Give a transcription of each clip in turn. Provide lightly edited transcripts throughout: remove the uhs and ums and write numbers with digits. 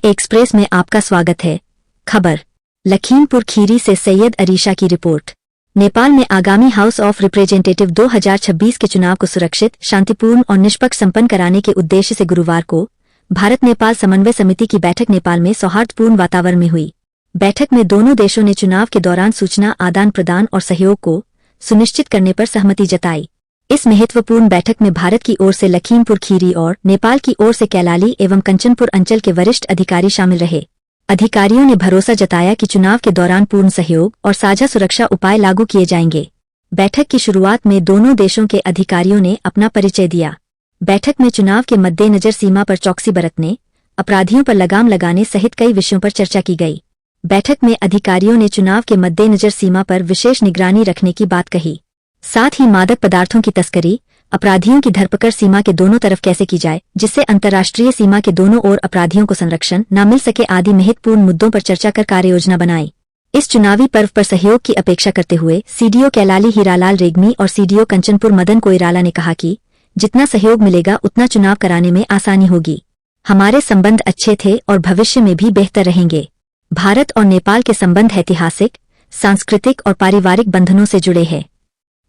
Express में आपका स्वागत है। खबर लखीमपुर खीरी से सैयद अरीशा की रिपोर्ट। नेपाल में आगामी हाउस ऑफ रिप्रेजेंटेटिव 2026 के चुनाव को सुरक्षित, शांतिपूर्ण और निष्पक्ष संपन्न कराने के उद्देश्य से गुरुवार को भारत नेपाल समन्वय समिति की बैठक नेपाल में सौहार्दपूर्ण वातावरण में हुई। बैठक में दोनों देशों ने चुनाव के दौरान सूचना आदान प्रदान और सहयोग को सुनिश्चित करने पर सहमति जताई। इस महत्वपूर्ण बैठक में भारत की ओर से लखीमपुर खीरी और नेपाल की ओर से कैलाली एवं कंचनपुर अंचल के वरिष्ठ अधिकारी शामिल रहे। अधिकारियों ने भरोसा जताया कि चुनाव के दौरान पूर्ण सहयोग और साझा सुरक्षा उपाय लागू किए जाएंगे। बैठक की शुरुआत में दोनों देशों के अधिकारियों ने अपना परिचय दिया। बैठक में चुनाव के मद्देनजर सीमा पर चौकसी बरतने, अपराधियों पर लगाम लगाने सहित कई विषयों पर चर्चा की गई। बैठक में अधिकारियों ने चुनाव के मद्देनजर सीमा पर विशेष निगरानी रखने की बात कही। साथ ही मादक पदार्थों की तस्करी, अपराधियों की धरपकड़ सीमा के दोनों तरफ कैसे की जाए जिससे अंतर्राष्ट्रीय सीमा के दोनों ओर अपराधियों को संरक्षण न मिल सके आदि महत्वपूर्ण मुद्दों पर चर्चा कर कार्ययोजना बनाई। इस चुनावी पर्व पर सहयोग की अपेक्षा करते हुए सीडीओ कैलाली हीरालाल रेग्मी और सीडीओ कंचनपुर मदन कोइराला ने कहा कि जितना सहयोग मिलेगा उतना चुनाव कराने में आसानी होगी। हमारे संबंध अच्छे थे और भविष्य में भी बेहतर रहेंगे। भारत और नेपाल के संबंध ऐतिहासिक, सांस्कृतिक और पारिवारिक बंधनों से जुड़े हैं।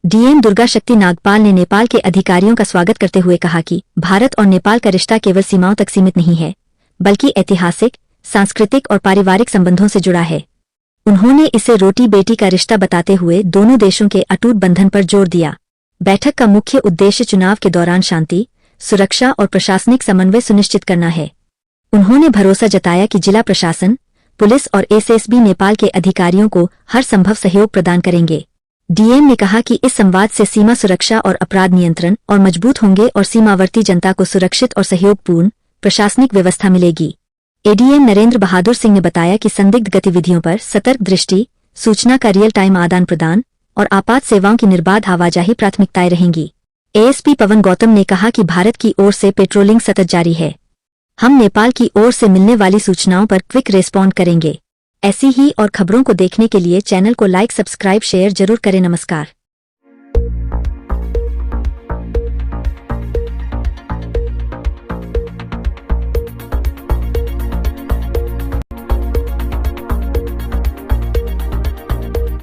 डीएम दुर्गा शक्ति नागपाल ने नेपाल के अधिकारियों का स्वागत करते हुए कहा कि भारत और नेपाल का रिश्ता केवल सीमाओं तक सीमित नहीं है, बल्कि ऐतिहासिक, सांस्कृतिक और पारिवारिक संबंधों से जुड़ा है। उन्होंने इसे रोटी बेटी का रिश्ता बताते हुए दोनों देशों के अटूट बंधन पर जोर दिया। बैठक का मुख्य उद्देश्य चुनाव के दौरान शांति, सुरक्षा और प्रशासनिक समन्वय सुनिश्चित करना है। उन्होंने भरोसा जताया कि जिला प्रशासन, पुलिस और एसएसबी नेपाल के अधिकारियों को हर संभव सहयोग प्रदान करेंगे। डीएम ने कहा कि इस संवाद से सीमा सुरक्षा और अपराध नियंत्रण और मजबूत होंगे और सीमावर्ती जनता को सुरक्षित और सहयोगपूर्ण प्रशासनिक व्यवस्था मिलेगी। एडीएम नरेंद्र बहादुर सिंह ने बताया कि संदिग्ध गतिविधियों पर सतर्क दृष्टि, सूचना का रियल टाइम आदान प्रदान और आपात सेवाओं की निर्बाध आवाजाही प्राथमिकताएं रहेंगी। एएसपी पवन गौतम ने कहा कि भारत की ओर से पेट्रोलिंग सतत जारी है। हम नेपाल की ओर से मिलने वाली सूचनाओं पर क्विक रिस्पॉन्ड करेंगे। ऐसी ही और खबरों को देखने के लिए चैनल को लाइक, सब्सक्राइब, शेयर जरूर करें। नमस्कार।